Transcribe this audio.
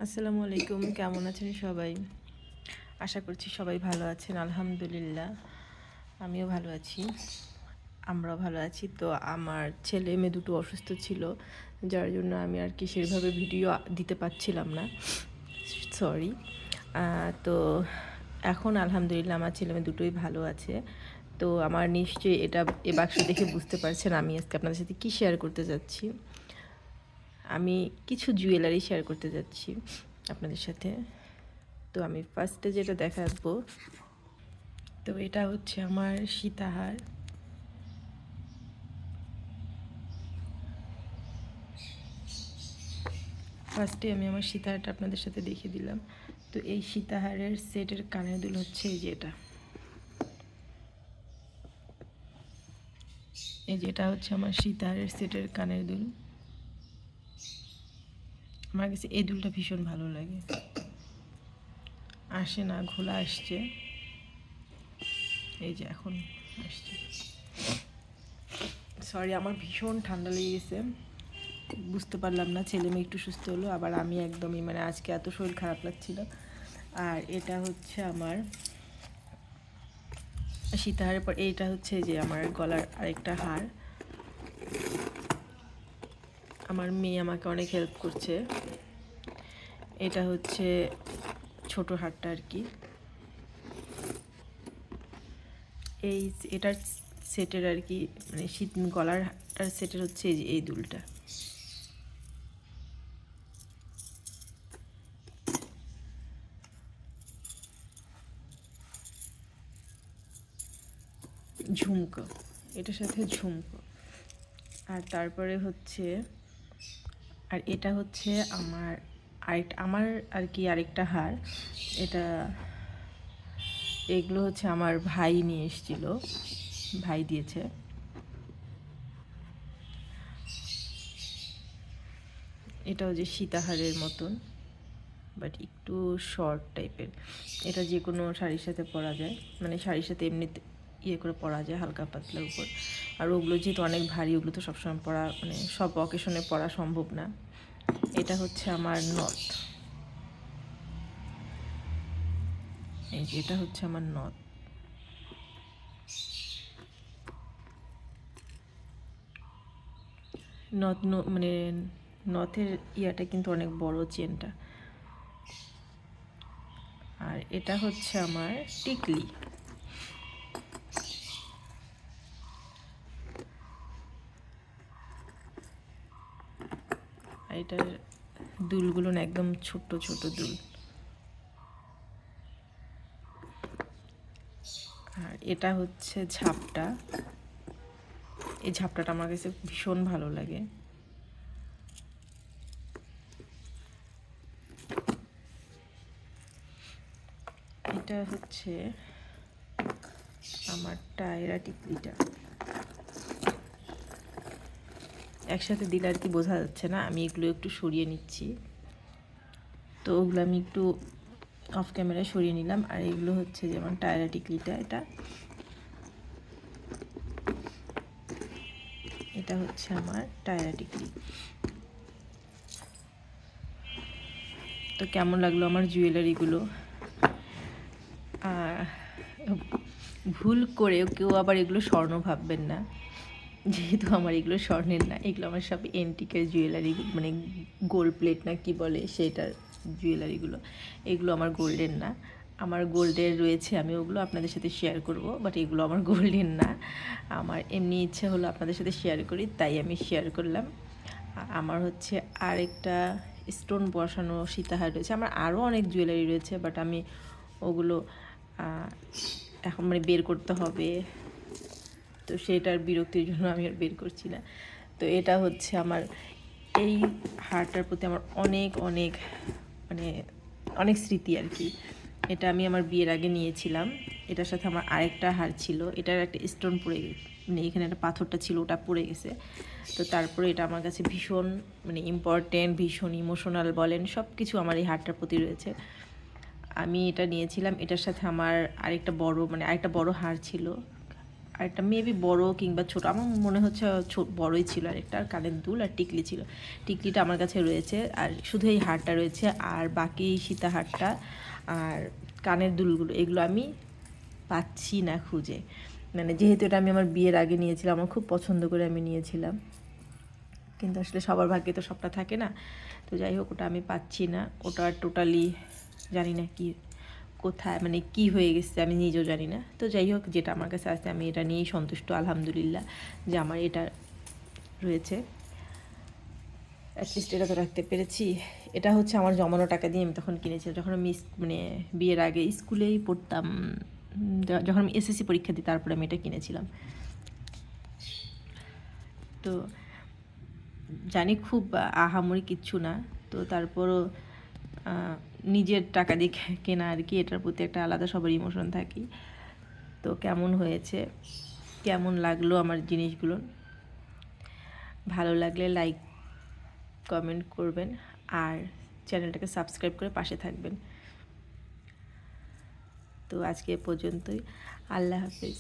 আসসালামু আলাইকুম, কেমন আছেন সবাই? আশা করছি সবাই ভালো আছেন। আলহামদুলিল্লাহ আমিও ভালো আছি, আমরাও ভালো আছি। তো আমার ছেলে মেয়ে দুটো অসুস্থ ছিল, যার জন্য আমি আর কি সেভাবে ভিডিও দিতে পারছিলাম না, সরি। তো এখন আলহামদুলিল্লাহ আমার ছেলে মেয়ে দুটোই ভালো আছে। তো আমার নিশ্চয়ই এটা বাক্স দেখে বুঝতে পারছেন আমি আজকে আপনাদের সাথে কী শেয়ার করতে যাচ্ছি। আমি কিছু জুয়েলারি শেয়ার করতে যাচ্ছি আপনাদের সাথে। তো আমি ফার্স্টে যেটা দেখাবো, তো এটা হচ্ছে আমার সীতাহার। ফার্স্টে আমি আমার সীতাহারটা আপনাদের সাথে দেখিয়ে দিলাম। তো এই সীতাহারের সেটের কানের দুল হচ্ছে এই যে এটা, এই যে এটা হচ্ছে আমার সীতাহারের সেটের কানের দুল। আমার কাছে এই দুলটা ভীষণ ভালো লাগে, আসে না, ঘোলা আসছে, এই যে এখন আসছে। সরি, আমার ভীষণ ঠান্ডা লেগে গেছে, বুঝতে পারলাম না। ছেলে মেয়ে একটু সুস্থ হলো, আবার আমি একদমই আজকে এত শরীর খারাপ লাগছিল। আর এটা হচ্ছে আমার সীতাহারের পর এইটা হচ্ছে যে আমার গলার আরেকটা হার। আমার মেয়ে আমাকে অনেক হেল্প করছে। এটা হচ্ছে ছোট হারটা আর কি। এটার সেটের আর কি, শীত গলারটার সেটের হচ্ছে এই যে এই দুলটা। ঝুমকো, এটার সাথে ঝুমকো। আর তারপরে হচ্ছে, আর এটা হচ্ছে আমার আমার আর কি আরেকটা হার। এটা এগুলো হচ্ছে আমার ভাই নিয়ে এসেছিল, ভাই দিয়েছে। এটাও যে সীতাহারের মতন, বাট একটু শর্ট টাইপের। এটা যে কোনো শাড়ির সাথে পরা যায়, শাড়ির সাথে এমনিতে ইয়ে করে পরা যায়, হালকা পাতলার উপর। আর ওগুলো যেহেতু অনেক ভারী, ওগুলো তো সবসময় পরা সব অকেশনে পরা সম্ভব না। এটা হচ্ছে আমার নথ, এই যে এটা হচ্ছে আমার নথ। নথ নথের ইয়াটা কিন্তু অনেক বড়, চেনটা। আর এটা হচ্ছে আমার টিকলি। আর এটার দুলগুলো না একদম ছোট ছোট দুল। আর এটা হচ্ছে ঝাপটা। এই ঝাপটাটা আমার কাছে ভীষণ ভালো লাগে। এটা হচ্ছে আমার টায়রা টিকলিটা। একসাথে দিলে আর কি বোঝা যাচ্ছে না, আমি এগুলো একটু সরিয়ে নিচ্ছি। তো ওগুলো আমি একটু অফ ক্যামেরায় সরিয়ে নিলাম। আর এগুলো হচ্ছে যেমন টায়রা টিকলিটা, এটা হচ্ছে আমার টায়রা টিকলি। তো কেমন লাগলো আমার জুয়েলারিগুলো? ভুল করেও কেউ আবার এগুলো স্বর্ণ ভাববেন না, যেহেতু আমার এগুলো স্বর্ণের না, এগুলো আমার সব এন্টিকের জুয়েলারি, গোল্ড প্লেট না কি বলে সেটার জুয়েলারিগুলো। এগুলো আমার গোল্ডের না। আমার গোল্ডের রয়েছে, আমি ওগুলো আপনাদের সাথে শেয়ার করব, বাট এগুলো আমার গোল্ডের না। আমার এমনি ইচ্ছে হলো আপনাদের সাথে শেয়ার করি, তাই আমি শেয়ার করলাম। আমার হচ্ছে আরেকটা স্টোন বসানো সীতাহার রয়েছে। আমার আরও অনেক জুয়েলারি রয়েছে, বাট আমি ওগুলো এখন বের করতে হবে, তো সেটার বিরক্তির জন্য আমি আর বের করছি না। তো এটা হচ্ছে আমার এই হারটার প্রতি আমার অনেক অনেক অনেক স্মৃতি আর কি। এটা আমি আমার বিয়ের আগে নিয়েছিলাম। এটার সাথে আমার আরেকটা হার ছিল, এটার একটা স্টোন পড়ে গেছে, এখানে একটা পাথরটা ছিল, ওটা পড়ে গেছে। তো তারপরে এটা আমার কাছে ভীষণ ইম্পর্টেন্ট, ভীষণ ইমোশনাল বলেন, সব কিছু আমার এই হারটার প্রতি রয়েছে। আমি এটা নিয়েছিলাম, এটার সাথে আমার আরেকটা বড় আরেকটা বড় হার ছিল, আরেকটা মেবি বড় কিংবা ছোট, আমার মনে হচ্ছে বড়ই ছিল, আরেকটা আর কানের দুল আর টিকলি ছিল। টিকলিটা আমার কাছে রয়েছে, আর শুধু এই হারটা রয়েছে, আর বাকি সীতাহারটা আর কানের দুলগুলো এগুলো আমি পাচ্ছি না খুঁজে। মানে যেহেতু এটা আমি আমার বিয়ের আগে নিয়েছিলাম, আমার খুব পছন্দ করে আমি নিয়েছিলাম, কিন্তু আসলে সবার ভাগ্যে তো সবটা থাকে না। তো যাই হোক, ওটা আমি পাচ্ছি না, ওটা টোটালি জানি না কি কোথায়, মানে কি হয়ে গেছে আমি নিজেও জানি না। তো যাই হোক, যেটা আমার কাছে আছে আমি এটা নিয়েই সন্তুষ্ট, আলহামদুলিল্লাহ যে আমার এটা রয়েছে। অ্যাটলিস্ট এটা তো রাখতে পেরেছি। এটা হচ্ছে আমার জমানো টাকা দিয়ে আমি তখন কিনেছিলাম, যখন আমি মানে বিয়ের আগে স্কুলেই পড়তাম, যখন আমি এসএসসি পরীক্ষা দিই তারপরে আমি এটা কিনেছিলাম। তো জানি খুব আহামরি কিচ্ছু না, তো তারপরও নিজের টাকা দিয়ে কেনা আর কি, এটার প্রতি একটা আলাদা সবার ইমোশন থাকি। তো কেমন হয়েছে, কেমন লাগলো আমার জিনিসগুলো, ভালো লাগলে লাইক কমেন্ট করবেন, আর চ্যানেলটাকে সাবস্ক্রাইব করে পাশে থাকবেন। তো আজকে এ পর্যন্তই, আল্লাহ হাফেজ।